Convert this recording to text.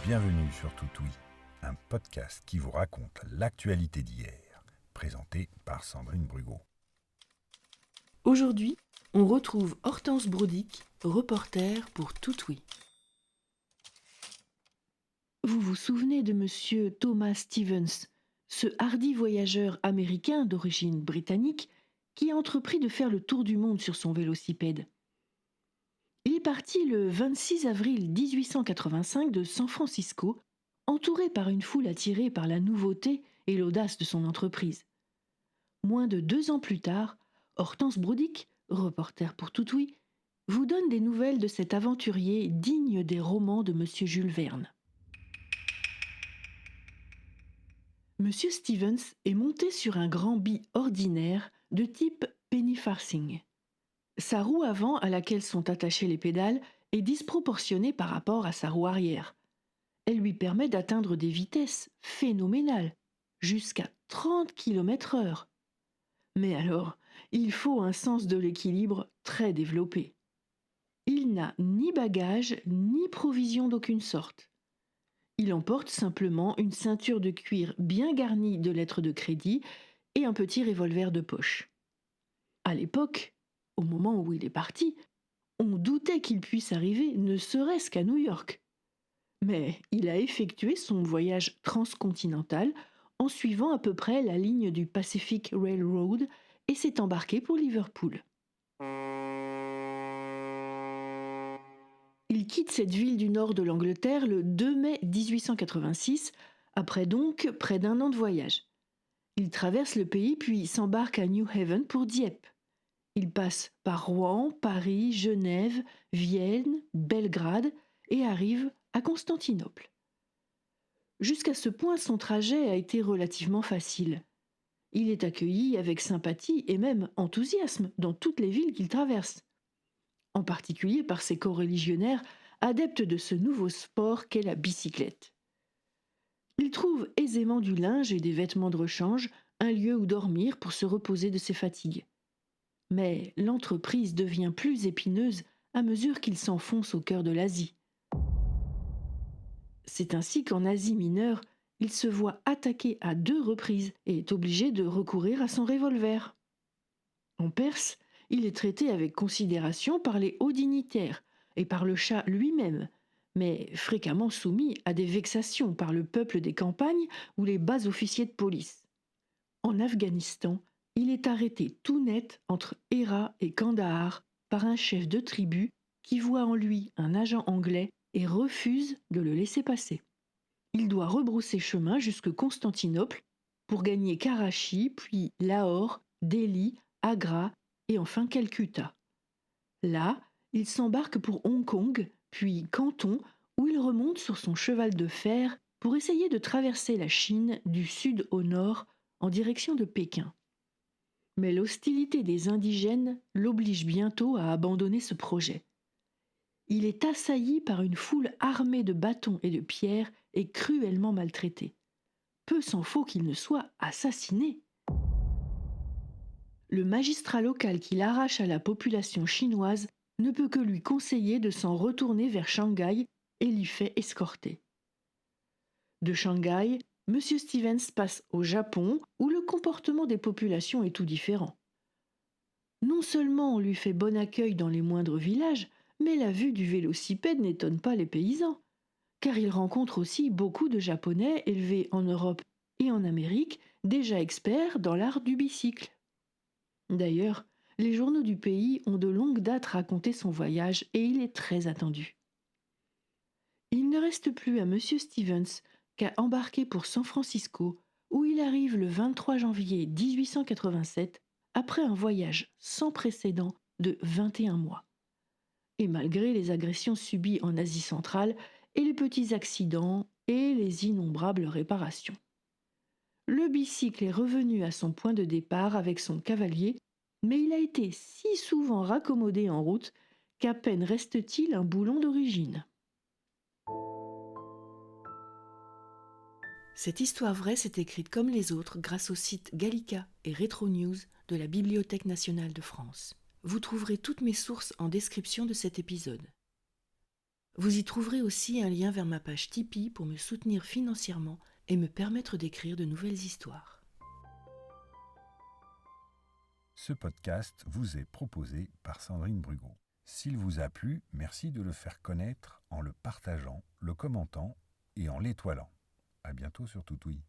Bienvenue sur Toutoui, un podcast qui vous raconte l'actualité d'hier, présenté par Sandrine Brugot. Aujourd'hui, on retrouve Hortense Brodick, reporter pour Toutoui. Vous vous souvenez de monsieur Thomas Stevens, ce hardi voyageur américain d'origine britannique qui a entrepris de faire le tour du monde sur son vélocipède. Il est parti le 26 avril 1885 de San Francisco, entouré par une foule attirée par la nouveauté et l'audace de son entreprise. Moins de 2 ans plus tard, Hortense Brodick, reporter pour Toutoui, vous donne des nouvelles de cet aventurier digne des romans de monsieur Jules Verne. Monsieur Stevens est monté sur un grand bi ordinaire de type penny farthing. Sa roue avant, à laquelle sont attachées les pédales, est disproportionnée par rapport à sa roue arrière. Elle lui permet d'atteindre des vitesses phénoménales, jusqu'à 30 km/h. Mais alors, il faut un sens de l'équilibre très développé. Il n'a ni bagages, ni provisions d'aucune sorte. Il emporte simplement une ceinture de cuir bien garnie de lettres de crédit et un petit revolver de poche. À l'époque, au moment où il est parti, on doutait qu'il puisse arriver ne serait-ce qu'à New York. Mais il a effectué son voyage transcontinental en suivant à peu près la ligne du Pacific Railroad et s'est embarqué pour Liverpool. Il quitte cette ville du nord de l'Angleterre le 2 mai 1886, après donc près d'1 an de voyage. Il traverse le pays puis s'embarque à New Haven pour Dieppe. Il passe par Rouen, Paris, Genève, Vienne, Belgrade et arrive à Constantinople. Jusqu'à ce point, son trajet a été relativement facile. Il est accueilli avec sympathie et même enthousiasme dans toutes les villes qu'il traverse, en particulier par ses coreligionnaires adeptes de ce nouveau sport qu'est la bicyclette. Il trouve aisément du linge et des vêtements de rechange, un lieu où dormir pour se reposer de ses fatigues. Mais l'entreprise devient plus épineuse à mesure qu'il s'enfonce au cœur de l'Asie. C'est ainsi qu'en Asie mineure, il se voit attaqué à 2 reprises et est obligé de recourir à son revolver. En Perse, il est traité avec considération par les hauts dignitaires et par le Shah lui-même, mais fréquemment soumis à des vexations par le peuple des campagnes ou les bas officiers de police. En Afghanistan, il est arrêté tout net entre Hérat et Kandahar par un chef de tribu qui voit en lui un agent anglais et refuse de le laisser passer. Il doit rebrousser chemin jusque Constantinople pour gagner Karachi, puis Lahore, Delhi, Agra et enfin Calcutta. Là, il s'embarque pour Hong Kong, puis Canton, où il remonte sur son cheval de fer pour essayer de traverser la Chine du sud au nord en direction de Pékin. Mais l'hostilité des indigènes l'oblige bientôt à abandonner ce projet. Il est assailli par une foule armée de bâtons et de pierres et cruellement maltraité. Peu s'en faut qu'il ne soit assassiné. Le magistrat local qui l'arrache à la population chinoise ne peut que lui conseiller de s'en retourner vers Shanghai et l'y fait escorter. De Shanghai, M. Stevens passe au Japon où le comportement des populations est tout différent. Non seulement on lui fait bon accueil dans les moindres villages, mais la vue du vélocipède n'étonne pas les paysans, car il rencontre aussi beaucoup de Japonais élevés en Europe et en Amérique, déjà experts dans l'art du bicycle. D'ailleurs, les journaux du pays ont de longue date raconté son voyage et il est très attendu. Il ne reste plus à M. Stevens qu'à embarquer pour San Francisco, où il arrive le 23 janvier 1887, après un voyage sans précédent de 21 mois. Et malgré les agressions subies en Asie centrale et les petits accidents et les innombrables réparations. Le bicycle est revenu à son point de départ avec son cavalier, mais il a été si souvent raccommodé en route qu'à peine reste-t-il un boulon d'origine. Cette histoire vraie s'est écrite comme les autres grâce au site Gallica et Retro News de la Bibliothèque nationale de France. Vous trouverez toutes mes sources en description de cet épisode. Vous y trouverez aussi un lien vers ma page Tipeee pour me soutenir financièrement et me permettre d'écrire de nouvelles histoires. Ce podcast vous est proposé par Sandrine Brugot. S'il vous a plu, merci de le faire connaître en le partageant, le commentant et en l'étoilant. À bientôt sur Toutouille.